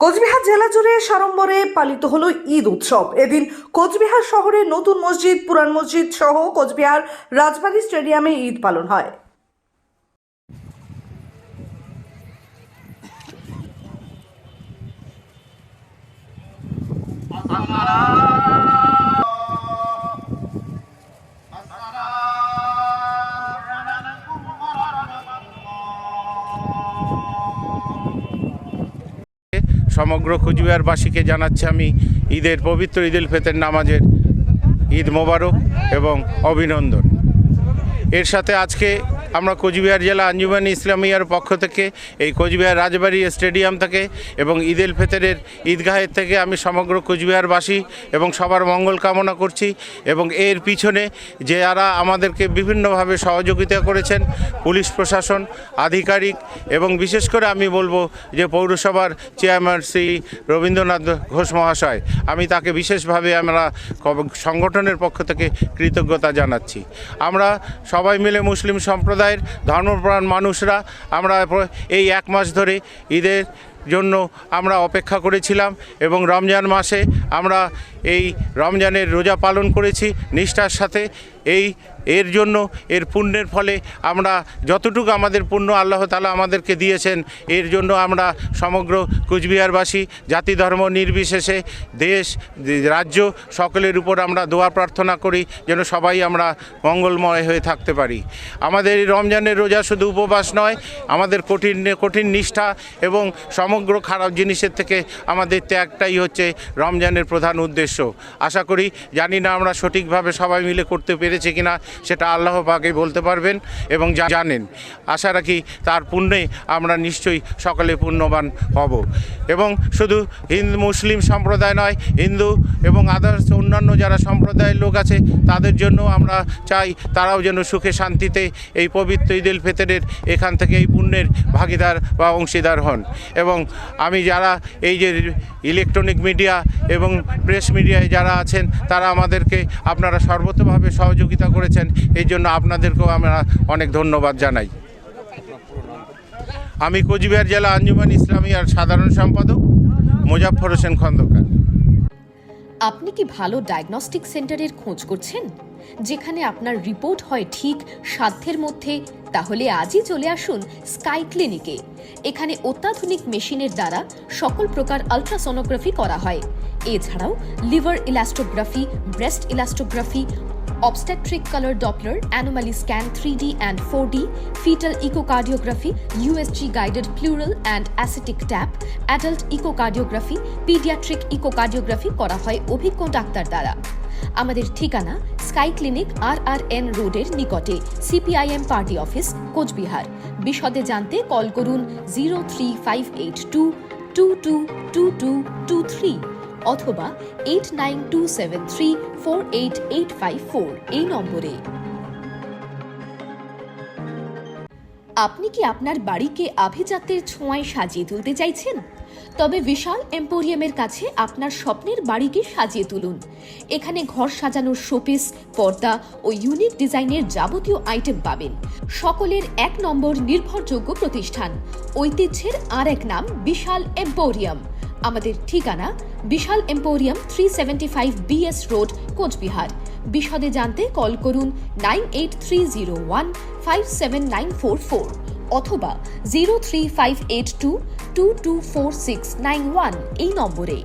কোচবিহার জেলা জুড়ে সাড়ম্বরে পালিত হলো ঈদ উৎসব। এদিন কোচবিহার শহরে নতুন মসজিদ, পুরান মসজিদ সহ কোচবিহার রাজবাড়ী স্টেডিয়ামে ঈদ পালন হয়। সমগ্র কোচবিহারবাসীকে জানাচ্ছি আমি ঈদের পবিত্র ঈদ উল ফিতর নামাজের ঈদ মোবারক এবং অভিনন্দন। এর সাথে আজকে আমরা কোচবিহার জেলা আঞ্জুমান ইসলামিয়ার পক্ষ থেকে এই কোচবিহার রাজবাড়ী স্টেডিয়াম থেকে এবং ঈদ উল ফিতরের ঈদগাহের থেকে আমি সমগ্র কোচবিহারবাসী এবং সবার মঙ্গল কামনা করছি। এবং এর পিছনে যারা আমাদেরকে বিভিন্নভাবে সহযোগিতা করেছেন, পুলিশ প্রশাসন, আধিকারিক এবং বিশেষ করে আমি বলবো যে পৌরসভার চেয়ারম্যান শ্রী রবীন্দ্রনাথ ঘোষ মহাশয়, আমি তাকে বিশেষভাবে আমরা সংগঠনের পক্ষ থেকে কৃতজ্ঞতা জানাচ্ছি। আমরা সবাই মিলে মুসলিম সম্প্রদায়ের ধর্মপ্রাণ মানুষরা আমরা এই এক মাস ধরে ঈদের জন্য আমরা অপেক্ষা করেছিলাম এবং রমজান মাসে আমরা এই রমজানের রোজা পালন করেছি নিষ্ঠার সাথে। এর জন্য এর পুণ্যের ফলে আমরা যতটুকু আমাদের পুণ্য আল্লাহ তাআলা আমাদেরকে দিয়েছেন, এর জন্য আমরা সমগ্র কোচবিহারবাসী জাতি ধর্ম নির্বিশেষে দেশ রাজ্য সকলের উপর আমরা দোয়া প্রার্থনা করি যেন সবাই আমরা মঙ্গলময় হয়ে থাকতে পারি। আমাদের এই রমজানের রোজা শুধু উপবাস নয়, আমাদের কঠিন নিষ্ঠা এবং সমগ্র খারাপ জিনিসের থেকে আমাদের ত্যাগটাই হচ্ছে রমজানের প্রধান উদ্দেশ্য। আশা করি, জানি না আমরা সঠিকভাবে সবাই মিলে করতে পেরেছি কিনা, সেটা আল্লাহ পাকই বলতে পারবেন এবং জানেন। আশা রাখি তার পুণ্যে আমরা নিশ্চয়ই সকলে পুণ্যবান হব। এবং শুধু হিন্দু মুসলিম সম্প্রদায় নয়, হিন্দু এবং আদার্স অন্যান্য যারা সম্প্রদায়ের লোক আছে তাদের জন্য আমরা চাই তারাও যেন সুখে শান্তিতে এই পবিত্র ঈদ উল ফিতরের এখান থেকে এই পুণ্যের ভাগিদার বা অংশীদার হন। এবং আমি যারা এই যে ইলেকট্রনিক মিডিয়া এবং প্রেস মিডিয়ায় যারা আছেন তারা আমাদেরকে আপনারা সর্বতভাবে সহযোগিতা করেছেন, এই জন্য আপনাদেরকেও আমরা অনেক ধন্যবাদ জানাই। আমি কোচবিহার জেলা আঞ্জুমান ইসলামিয়ার সাধারণ সম্পাদক মোজাফফর হোসেন খন্দকার। আপনি কি ভালো ডায়াগনস্টিক সেন্টারের খোঁজ করছেন, যেখানে আপনার রিপোর্ট হয় ঠিক সাধ্যের মধ্যে? তাহলে আজই চলে আসুন স্কাই ক্লিনিকে। এখানে অত্যাধুনিক মেশিনের দ্বারা সকল প্রকার আলট্রাসোনোগ্রাফি করা হয়। এছাড়াও liver elastography, breast elastography, obstetric color Doppler, anomaly scan 3D and 4D, fetal echocardiography, USG guided pleural and ascitic tap, adult echocardiography, pediatric echocardiography করা হয় অভিজ্ঞ ডাক্তার দ্বারা। আমাদের ঠিকানা স্কাই ক্লিনিক RRN রোডের নিকটে, CPIM পার্টি অফিস, কোচবিহার। বিশদে জানতে কল করুন 03582222223 অথবা 8927348854 এই নম্বরে। আপনি কি আপনার বাড়িকে আভিজাত্যের ছোঁয়ায় সাজিয়ে তুলতে চাইছেন? তবে বিশাল এম্পোরিয়ামের কাছে আপনার স্বপ্নের বাড়িকে সাজিয়ে তুলুন। এখানে ঘর সাজানোর শোপিস, পর্দা ও ইউনিক ডিজাইনের যাবতীয় আইটেম পাবেন। সকলের এক নম্বর নির্ভরযোগ্য প্রতিষ্ঠান, ঐতিহ্যের আর এক নাম বিশাল এম্পোরিয়াম। আমাদের ঠিকানা বিশাল এম্পোরিয়াম 375 BS রোড, কোচবিহার। বিশদে জানতে কল করুন 9830157944 অথবা 03582224691 এই নম্বরে।